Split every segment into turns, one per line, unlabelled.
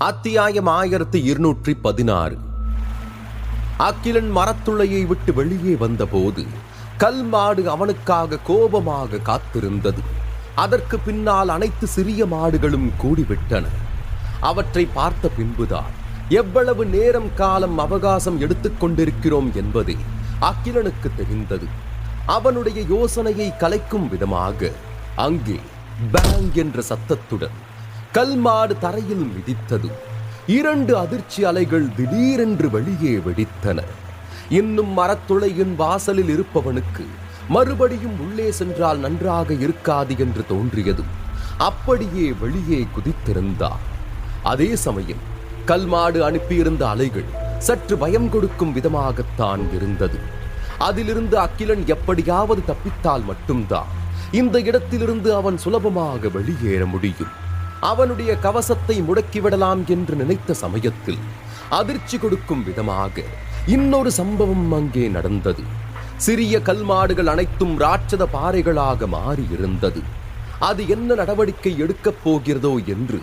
அத்தியாயம் 1216. அக்கிலன் மரத்துளையை விட்டு வெளியே வந்தபோது கல்மாடு அவனுக்காக கோபமாக காத்திருந்தது. அதற்கு பின்னால் அனைத்து சிறிய மாடுகளும் கூடிவிட்டன. அவற்றை பார்த்த பின்புதான் எவ்வளவு நேரம் காலம் அவகாசம் எடுத்துக்கொண்டிருக்கிறோம் என்பதே அக்கிலனுக்கு தெரிந்தது. அவனுடைய யோசனையை கலைக்கும் விதமாக அங்கே பேங் என்ற சத்தத்துடன் கல்மாடு தரையில் மிதித்தது. 2 அதிர்ச்சி அலைகள் திடீரென்று வெளியே வெடித்தன. இன்னும் மரத்துளையின் வாசலில் இருப்பவனுக்கு மறுபடியும் உள்ளே சென்றால் நன்றாக இருக்காது என்று தோன்றியது. அப்படியே வெளியே குதித்திருந்தார். அதே சமயம் கல்மாடு அனுப்பியிருந்த அலைகள் சற்று பயம் கொடுக்கும் விதமாகத்தான் இருந்தது. அதிலிருந்து அக்கிலன் எப்படியாவது தப்பித்தால் மட்டும்தான் இந்த இடத்திலிருந்து அவன் சுலபமாக வெளியேற முடியும். அவனுடைய கவசத்தை முடக்கிவிடலாம் என்று நினைத்த சமயத்தில் அதிர்ச்சி கொடுக்கும் விதமாக இன்னொரு சம்பவம் அங்கே நடந்தது. சிறிய கல்மாடுகள் அனைத்தும் ராட்சத பாறைகளாக மாறி இருந்தது. அது என்ன நடவடிக்கை எடுக்கப் போகிறதோ என்று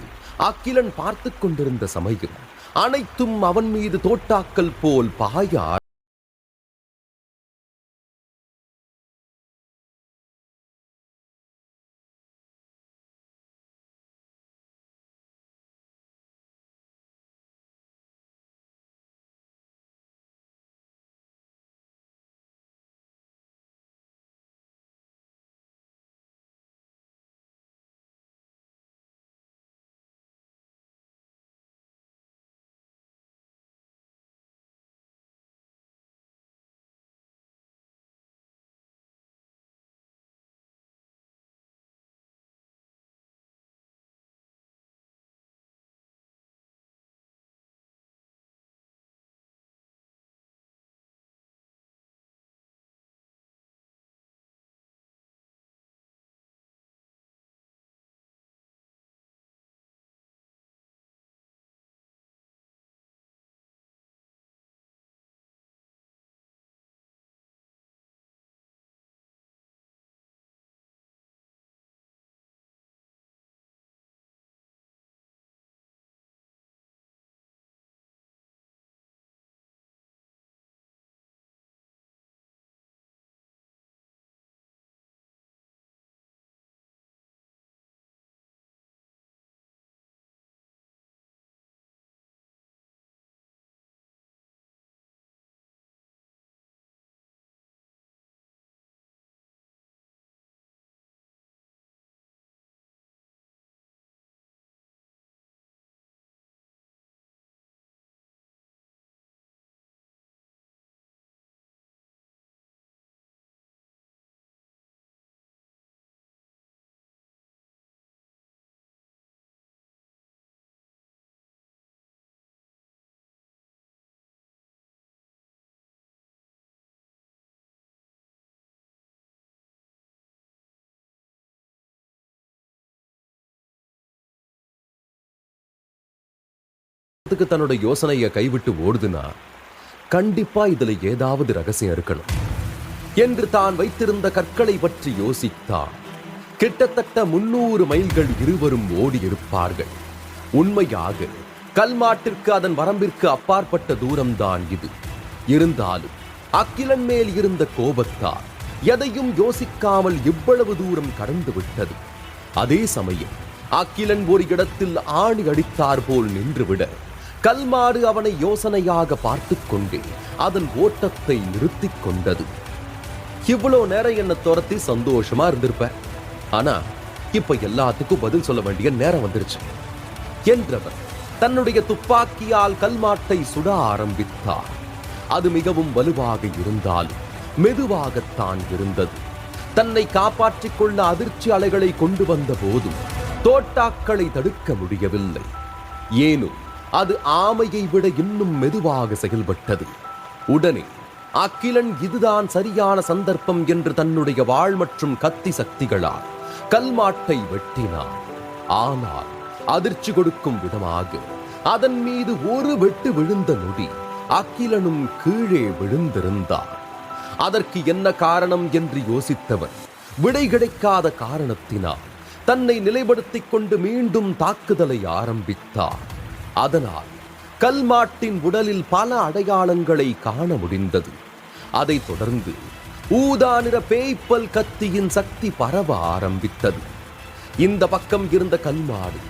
அக்கிலன் பார்த்து கொண்டிருந்த சமயம் அனைத்தும் அவன் மீது தோட்டாக்கள் போல் பாய தன்னுடைய யோசனையை கைவிட்டு ஓடுதுன்னா கண்டிப்பா இதுல ஏதாவது ரகசியம் இருக்கணும் என்று தான் வைத்திருந்த கற்களை பற்றி யோசித்தார். கிட்டத்தட்ட 300 மைல்கள் இருவரும் ஓடி இருப்பார்கள். உண்மையாக கல்மாட்டிற்கு அதன் வரம்பிற்கு அப்பாற்பட்ட தூரம்தான் இது. இருந்தாலும் அக்கிலன் மேல் இருந்த கோபத்தால் எதையும் யோசிக்காமல் இவ்வளவு தூரம் கடந்து விட்டது. அதே சமயம் அக்கிலன் ஒரு இடத்தில் ஆணி அடித்தார் போல் நின்றுவிட கல்மாடு அவனை யோசனையாக பார்த்து கொண்டே அதன் ஓட்டத்தை நிறுத்திக் கொண்டது. இவ்வளோ நேரம் என்ன துரத்தி சந்தோஷமா இருந்திருப்ப, ஆனா இப்ப எல்லாத்துக்கும் பதில் சொல்ல வேண்டிய நேரம் வந்துருச்சு என்றவர் தன்னுடைய துப்பாக்கியால் கல்மாட்டை சுட ஆரம்பித்தார். அது மிகவும் வலுவாக இருந்தாலும் மெதுவாகத்தான் இருந்தது. தன்னை காப்பாற்றிக் கொள்ள அதிர்ச்சி அலைகளை கொண்டு வந்த போதும் தோட்டாக்களை தடுக்க முடியவில்லை. ஏனோ அது ஆமையை விட இன்னும் மெதுவாக செயல்பட்டது. உடனே அக்கிலன் இதுதான் சரியான சந்தர்ப்பம் என்று தன்னுடைய வாள் மற்றும் கத்தி சக்திகளால் கல்மாட்டை வெட்டினார். ஆனால் அதிர்ச்சி கொடுக்கும் விதமாக அதன் மீது ஒரு வெட்டு விழுந்த நொடி அக்கிலனும் கீழே விழுந்திருந்தார். அதற்கு என்ன காரணம் என்று யோசித்தவர் விடை கிடைக்காத காரணத்தினால் தன்னை நிலைப்படுத்திக் கொண்டு மீண்டும் தாக்குதலை ஆரம்பித்தார். அதனால் கல்மாட்டின் உடலில் பல அடையாளங்களை காண முடிந்தது. அதைத் தொடர்ந்து ஊதா நிற பேய்ப்பல் கத்தியின் சக்தி பரவ ஆரம்பித்தது. இந்த பக்கம் இருந்த கல்மாடு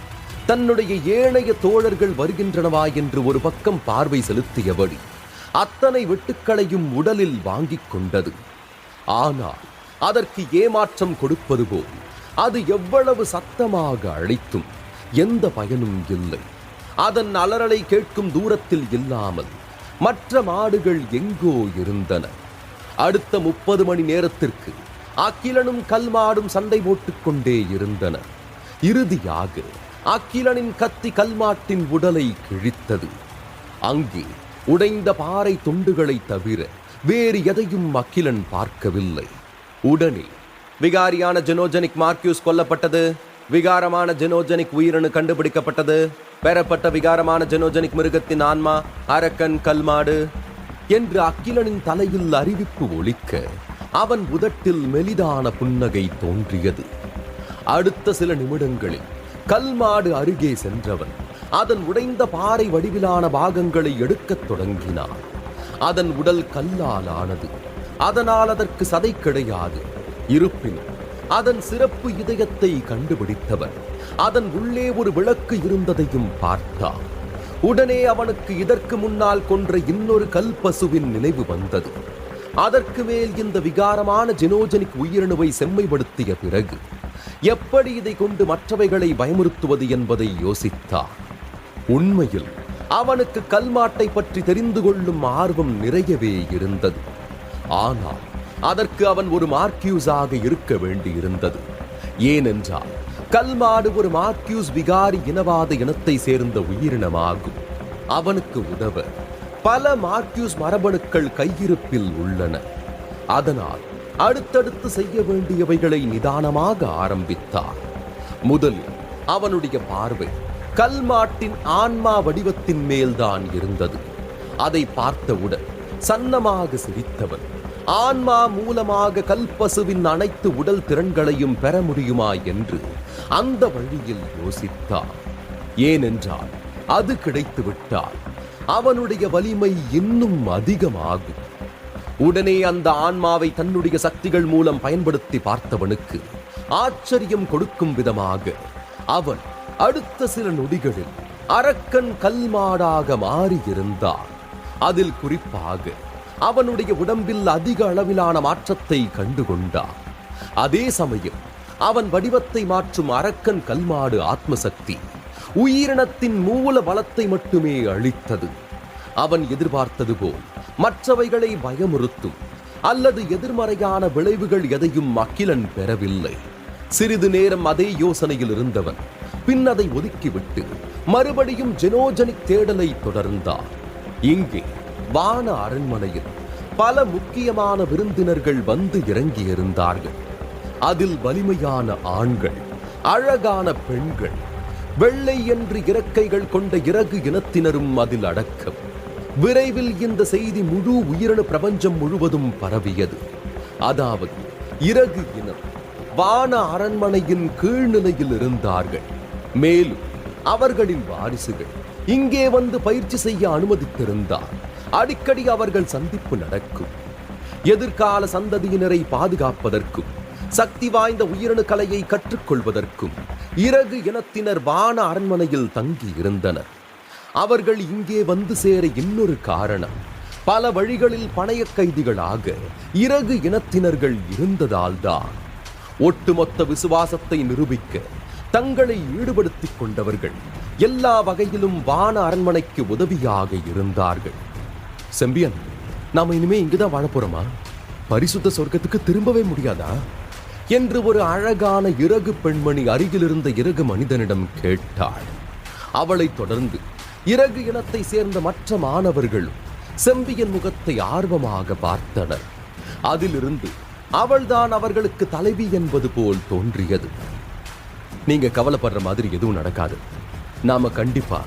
தன்னுடைய ஏனைய தோழர்கள் வருகின்றனவா என்று ஒரு பக்கம் பார்வை செலுத்தியபடி அத்தனை வெட்டுக்களையும் உடலில் வாங்கிக் கொண்டது. ஆனால் அதற்கு ஏமாற்றம் கொடுப்பது போல் அது எவ்வளவு சத்தமாக அழைத்தும் எந்த பயனும் இல்லை. அதன் அலறலை கேட்கும் தூரத்தில் இல்லாமல் மற்ற மாடுகள் எங்கோ இருந்தன. அடுத்த 30 மணி நேரத்திற்கு அகிலனும் கல்மாடும் சண்டை போட்டுக் கொண்டே இருந்தனர். இறுதியாக அகிலனின் கத்தி கல்மாட்டின் உடலை கிழித்தது. அங்கே உடைந்த பாறை துண்டுகளை தவிர வேறு எதையும் அகிலன் பார்க்கவில்லை. உடனே விகாரியான ஜெனோஜெனிக் மார்க்யூஸ் கொல்லப்பட்டது. விகாரமான ஜெனோஜெனிக் உயிரணு கண்டுபிடிக்கப்பட்டது. பெறப்பட்ட விகாரமான ஜெனோஜெனிக் மிருகத்தின் ஆன்மா அரக்கன் கல்மாடு என்று அகிலனின் தலையில் அறிவிப்பு ஒலிக்க அவன் உதட்டில் மெலிதான புன்னகை தோன்றியது. அடுத்த சில நிமிடங்களில் கல்மாடு அருகே சென்றவன் அதன் உடைந்த பாறை வடிவிலான பாகங்களை எடுக்கத் தொடங்கினான். அதன் உடல் கல்லால் ஆனது. அதனால் அதற்கு சதை கிடையாது. இருப்பினும் அதன் சிறப்பு இதயத்தை கண்டுபிடித்தவன் அதன் உள்ளே ஒரு விளக்கு இருந்ததையும் பார்த்தான். உடனே அவனுக்கு இதற்கு முன்னால் கொன்ற இன்னொரு கல் பசுவின் நினைவு வந்தது. அதற்கு மேல் இந்த விகாரமான ஜெனோஜெனிக் உயிரணுவை செம்மைப்படுத்திய பிறகு எப்படி இதை கொண்டு மற்றவைகளை பயமுறுத்துவது என்பதை யோசித்தான். உண்மையில் அவனுக்கு கல்மாட்டை பற்றி தெரிந்து கொள்ளும் ஆர்வம் நிறையவே இருந்தது. ஆனால் அதற்கு அவன் ஒரு மார்க்யூஸாக இருக்க வேண்டியிருந்தது. ஏனென்றால் கல்மாடு ஒரு மார்க்யூஸ் விகாரி இனவாத இனத்தை சேர்ந்த உயிரினமாகும். அவனுக்கு உதவ பல மார்க்யூஸ் மரபணுக்கள் கையிருப்பில் உள்ளன. அதனால் அடுத்தடுத்து செய்ய வேண்டியவைகளை நிதானமாக ஆரம்பித்தார். முதலில் அவனுடைய பார்வை கல்மாட்டின் ஆன்மா வடிவத்தின் மேல்தான் இருந்தது. அதை பார்த்தவுடன் சன்னமாக சிரித்தவன் ஆன்மா மூலமாக கல்பசுவின் அனைத்து உடல் திறன்களையும் பெற முடியுமா என்று அந்த வழியில் யோசித்தான். ஏனென்றால் அது கிடைத்துவிட்டால் அவனுடைய வலிமை இன்னும் அதிகமாகும். உடனே அந்த ஆன்மாவை தன்னுடைய சக்திகள் மூலம் பயன்படுத்தி பார்த்தவனுக்கு ஆச்சரியம் கொடுக்கும் விதமாக அவன் அடுத்த சில நொடிகளில் அரக்கன் கல்மாடாக மாறியிருந்தான். அதில் குறிப்பாக அவனுடைய உடம்பில் அதிக அளவிலான மாற்றத்தை கண்டுகொண்டான். அதே சமயம் அவன் வடிவத்தை மாற்றும் அரக்கன் கல்மாடு ஆத்மசக்தி உயிரினத்தின் மூல பலத்தை மட்டுமே அளித்தது. அவன் எதிர்பார்த்தது போல் மற்றவைகளை பயமுறுத்தும் அல்லது எதிர்மறையான விளைவுகள் எதையும் அகிலன் பெறவில்லை. சிறிது நேரம் அதே யோசனையில் இருந்தவன் பின் அதை ஒதுக்கிவிட்டு மறுபடியும் ஜெனோஜெனிக் தேடலை தொடர்ந்தார். இங்கே வான அரண்மனையில் பல முக்கியமான விருந்தினர்கள் வந்து இறங்கியிருந்தார்கள். அதில் வலிமையான ஆண்கள், அழகான பெண்கள், வெள்ளை என்று இறக்கைகள் கொண்ட இறகு இனத்தினரும் அதில் அடக்கம். விரைவில் இந்த செய்தி முழு உயிரணு பிரபஞ்சம் முழுவதும் பரவியது. அதாவது இறகு இனம் வான அரண்மனையின் கீழ்நிலையில் இருந்தார்கள். மேலும் அவர்களின் வாரிசுகள் இங்கே வந்து பயிற்சி செய்ய அனுமதித்திருந்தார். அடிக்கடி அவர்கள் சந்திப்பு நடக்கும். எதிர்கால சந்ததியினரை பாதுகாப்பதற்கும் சக்தி வாய்ந்த உயிரணு கலையை கற்றுக்கொள்வதற்கும் இறகு இனத்தினர் வான அரண்மனையில் தங்கி இருந்தனர். அவர்கள் இங்கே வந்து சேர இன்னொரு காரணம், பல வழிகளில் பணைய கைதிகளாக இறகு இனத்தினர்கள் இருந்ததால்தான். ஒட்டுமொத்த விசுவாசத்தை நிரூபிக்க தங்களை ஈடுபடுத்திக் கொண்டவர்கள் எல்லா வகையிலும் வான அரண்மனைக்கு உதவியாக இருந்தார்கள். செம்பியன், நாம இனிமே இங்குதான் வாழ போறோமா? பரிசுத்த சொர்க்கத்துக்கு திரும்பவே முடியாதா என்று ஒரு அழகான இறகு பெண்மணி அருகிலிருந்த இறகு மனிதனிடம் கேட்டாள். அவளைத் தொடர்ந்து இறகு இனத்தை சேர்ந்த மற்ற மாணவர்களும் செம்பியன் முகத்தை ஆர்வமாக பார்த்தனர். அதிலிருந்து அவள்தான் அவர்களுக்கு தலைவி என்பது போல் தோன்றியது. நீங்க கவலைப்படுற மாதிரி எதுவும் நடக்காது. நாம கண்டிப்பா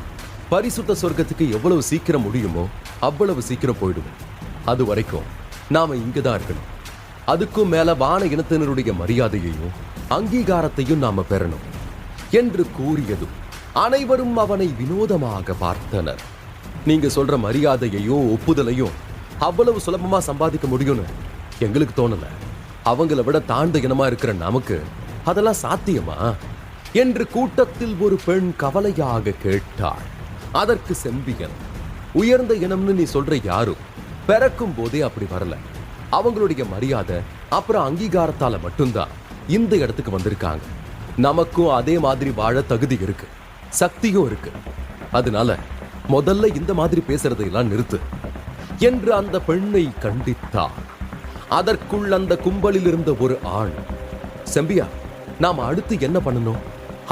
பரிசுத்த சொர்க்கத்துக்கு எவ்வளவு சீக்கிரம் முடியுமோ அவ்வளவு சீக்கிரம் போயிடுவோம். அது வரைக்கும் நாம இங்கதான் இருக்கணும். அதுக்கும் மேல வான இனத்தினருடைய மரியாதையையும் அங்கீகாரத்தையும் நாம பெறணும் என்று கூறியதும் அனைவரும் அவனை வினோதமாக பார்த்தனர். நீங்க சொல்ற மரியாதையையும் ஒப்புதலையும் அவ்வளவு சுலபமா சம்பாதிக்க முடியும்னு எங்களுக்கு தோணல. அவங்கள விட தாழ்ந்த இனமா இருக்கிற நமக்கு அதெல்லாம் சாத்தியமா என்று கூட்டத்தில் ஒரு பெண் கவலையாக கேட்டாள். அதற்கு செம்பியன், உயர்ந்த இனம்னு நீ சொல்ற யாரும் பிறக்கும் போதே அப்படி வரல. அவங்களுடைய மரியாதை அப்புறம் அங்கீகாரத்தால மட்டும்தான் இந்த இடத்துக்கு வந்திருக்காங்க. நமக்கும் அதே மாதிரி வாழ தகுதி இருக்கு, சக்தியும் இருக்கு. அதனால முதல்ல இந்த மாதிரி பேசுறதையெல்லாம் நிறுத்து என்று அந்த பெண்ணை கண்டித்தார். அதற்குள் அந்த கும்பலில் இருந்த ஒரு ஆண், செம்பியா, நாம அடுத்து என்ன பண்ணணும்,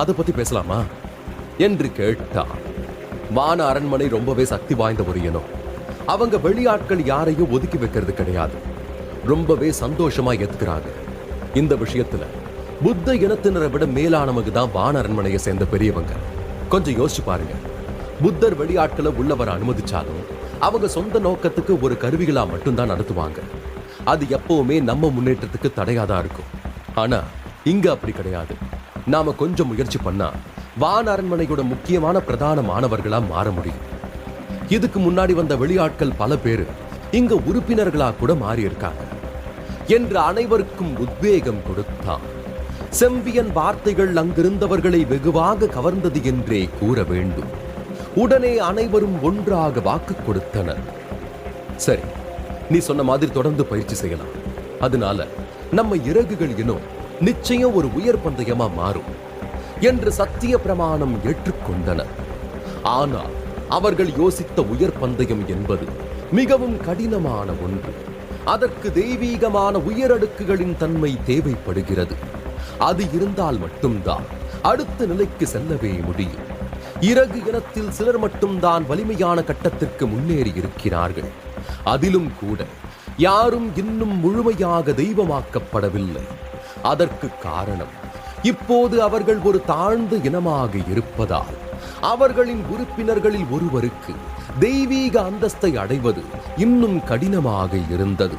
அதை பத்தி பேசலாமா என்று கேட்டார். வான அரண்மனை ரொம்பவே சக்தி வாய்ந்த ஒரு இனம். அவங்க வெளியாட்கள் யாரையும் ஒதுக்கி வைக்கிறது கிடையாது. ரொம்பவே சந்தோஷமா ஏத்துக்கிறாங்க. இந்த விஷயத்துல புத்த இனத்தினரை விட மேலானவங்க தான் வான அரண்மனையை சேர்ந்த பெரியவங்க. கொஞ்சம் யோசிச்சு பாருங்க. புத்தர் வெளியாட்களை உள்ள வர அனுமதிச்சாலும் அவங்க சொந்த நோக்கத்துக்கு ஒரு கருவிகளா மட்டும்தான் நடத்துவாங்க. அது எப்பவுமே நம்ம முன்னேற்றத்துக்கு தடையாதான் இருக்கும். ஆனா இங்க அப்படி கிடையாது. நாம கொஞ்சம் முயற்சி பண்ணா வான அரண்மனையோட முக்கியமான பிரதான மாணவர்களா மாற முடியும். இதுக்கு முன்னாடி வந்த வெளியாட்கள் பல பேரு இங்க உறுப்பினர்களா கூட மாறி இருக்காங்க என்று அனைவருக்கும் உத்வேகம் கொடுத்தான். செம்பியன் வார்த்தைகள் அங்கிருந்தவர்களை வெகுவாக கவர்ந்தது என்றே கூற வேண்டும். உடனே அனைவரும் ஒன்றாக வாக்கு கொடுத்தனர். சரி, நீ சொன்ன மாதிரி தொடர்ந்து பயிற்சி செய்யலாம். அதனால நம்ம இறகுகள் இன்னும் நிச்சயம் ஒரு உயர் பந்தயமா மாறும் என்று சத்திய பிரமாணம் ஏற்றுக்கொண்டனர். ஆனால் அவர்கள் யோசித்த உயர் பந்தயம் என்பது மிகவும் கடினமான ஒன்று. அதற்கு தெய்வீகமான உயரடுக்குகளின் தன்மை தேவைப்படுகிறது. அது இருந்தால் மட்டும்தான் அடுத்த நிலைக்கு செல்லவே முடியும். இறகு இனத்தில் சிலர் மட்டும்தான் வலிமையான கட்டத்திற்கு முன்னேறி இருக்கிறார்கள். அதிலும் கூட யாரும் இன்னும் முழுமையாக தெய்வமாக்கப்படவில்லை. அதற்கு காரணம், இப்போது அவர்கள் ஒரு தாழ்ந்த இனமாக இருப்பதால் அவர்களின் உறுப்பினர்களில் ஒருவருக்கு தெய்வீக அந்தஸ்தை அடைவது இன்னும் கடினமாக இருந்தது.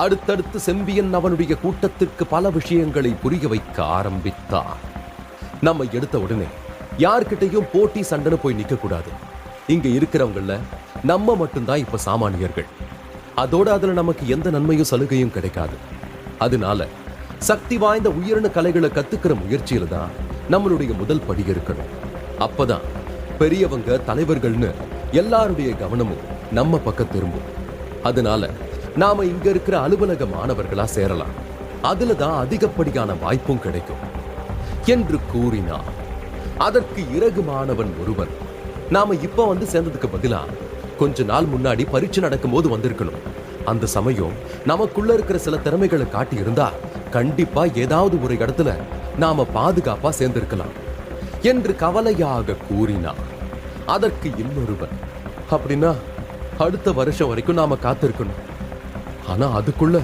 அடுத்தடுத்து செம்பியன் அவனுடைய கூட்டத்திற்கு பல விஷயங்களை புரிய வைக்க ஆரம்பித்தார். நம்ம எடுத்த உடனே யார்கிட்டையும் போட்டி சண்டைன்னு போய் நிக்க கூடாது. இங்க இருக்கிறவங்கள நம்ம மட்டும்தான் இப்ப சாமானியர்கள். அதோட அதுல நமக்கு எந்த நன்மையும் சலுகையும் கிடைக்காது. அதனால சக்தி வாய்ந்த உயர்ந்த கலைகளை கத்துக்கிற முயற்சியில தான் நம்மளுடைய முதல் படி இருக்கணும். அப்பதான் பெரியவங்க தலைவர்கள்னு எல்லாருடைய கவனமும் நம்ம பக்கம் திரும்பும். அதனால நாம இங்க இருக்கிற அலுவலக மாணவர்களா சேரலாம். அதுலதான் அதிகப்படியான வாய்ப்பும் கிடைக்கும் என்று கூறினார். அதற்கு இறகு மாணவன் ஒருவன், நாம இப்ப வந்து சேர்ந்ததுக்கு பதிலா கொஞ்ச நாள் முன்னாடி பரீட்சை நடக்கும் போது வந்திருக்கணும். அந்த சமயம் நமக்குள்ள இருக்கிற சில திறமைகளை காட்டி இருந்தா கண்டிப்பா ஏதாவது ஒரு இடத்துல நாம பாதுகாப்பா சேர்ந்திருக்கலாம் என்று கவலையாக கூறினார். அதற்கு இன்னொருவன், அப்படின்னா அடுத்த வருஷம் வரைக்கும் நாம காத்திருக்கணும். ஆனா அதுக்குள்ள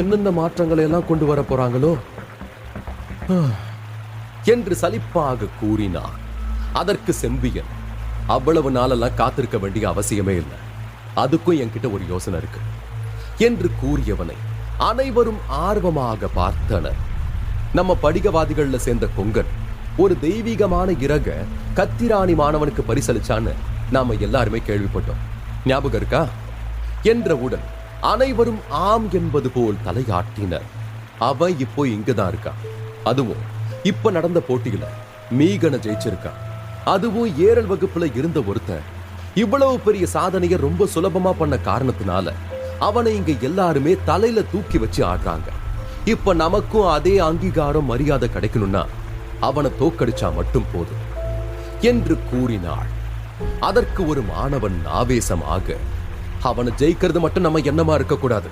என்னென்ன மாற்றங்களை எல்லாம் கொண்டு வர போறாங்களோ என்று சலிப்பாக கூறினார். அதற்கு செம்பியன், அவ்வளவு நாளெல்லாம் காத்திருக்க வேண்டிய அவசியமே இல்லை, அதுக்கும் என்கிட்ட ஒரு யோசனை இருக்கு என்று கூறியவனை அனைவரும் ஆர்வமாக பார்த்தனர். நம்ம படிகவாதிகள்ல சேர்ந்த கொங்கன் ஒரு தெய்வீகமான இறக கத்திராணி மாணவனுக்கு பரிசளிச்சான்னு நாம எல்லாருமே கேள்விப்பட்டோம். ஞாபகம் இருக்கா என்றவுடன் அனைவரும் ஆம் என்பது போல் தலையாட்டினர். அவன் இப்போ இங்கதான் இருக்கான். அதுவும் இப்ப நடந்த போட்டியில மீகனை ஜெயிச்சிருக்கான். அதுவும் ஏரல் வகுப்புல இருந்த ஒருத்தன் இவ்வளவு பெரிய சாதனையை ரொம்ப சுலபமா பண்ண காரணத்தினால அவனை இங்க எல்லாருமே தலையில தூக்கி வச்சு ஆடுறாங்க. இப்ப நமக்கும் அதே அங்கீகாரம் மரியாதை கிடைக்கணும்னா அவனை தோக்கடிச்சா மட்டும் போதும் என்று கூறினாள். அதற்கு ஒரு மாணவன் ஆவேசமாக, அவனை ஜெயிக்கிறது மட்டும் நம்ம எண்ணமா இருக்கக்கூடாது,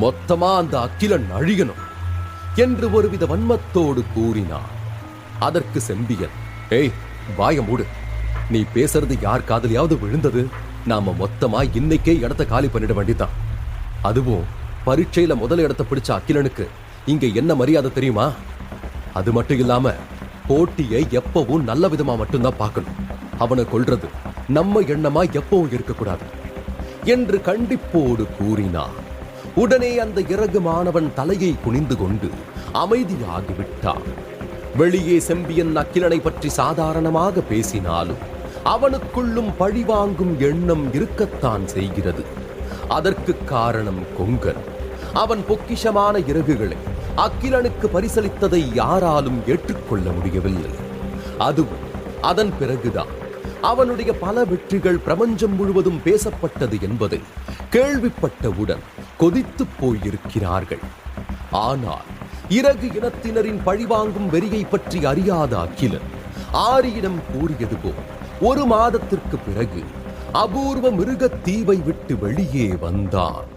மொத்தமா அந்த அகிலன் அழியணும் என்று ஒருவித வன்மத்தோடு கூறினார். அதற்கு செம்பியன், ஏய் வாய மூடு, நீ பேசுறது யார் காதலியாவது விழுந்தது நாம மொத்தமா இன்னைக்கே இடத்த காலி பண்ணிட வேண்டியதான். அதுவும் பரீட்சையில முதல் இடத்தை பிடிச்ச அகிலனுக்கு இங்க என்ன மரியாதை தெரியுமா? அது மட்டும் இல்லாம போட்டியை எப்பவும் நல்ல விதமா மட்டும்தான் பார்க்கணும். அவனை கொல்றது நம்ம எண்ணமா எப்பவும் இருக்கக்கூடாது என்று கண்டிப்போடு கூறினார். உடனே அந்த இறகு மாணவன் தலையை குனிந்து கொண்டு அமைதியாகிவிட்டான். வெளியே செம்பியன் அகிலனை பற்றி சாதாரணமாக பேசினாலும் அவனுக்குள்ளும் பழிவாங்கும் எண்ணம் இருக்கத்தான் செய்கிறது. அதற்கு காரணம் கொங்கன். அவன் பொக்கிஷமான இறகுகளை அகிலனுக்கு பரிசளித்ததை யாராலும் ஏற்றுக்கொள்ள முடியவில்லை. அதுவும் அதன் பிறகுதான் அவனுடைய பல வெற்றிகள் பிரபஞ்சம் முழுவதும் பேசப்பட்டது என்பதை கேள்விப்பட்டவுடன் கொதித்து போயிருக்கிறார்கள். ஆனால் இறகு இனத்தினரின் பழிவாங்கும் வெறியை பற்றி அறியாத அகிலன் ஆரியிடம் கூறியது போல் 1 மாதத்திற்கு பிறகு அபூர்வ மிருகத் தீவை விட்டு வெளியே வந்தான்.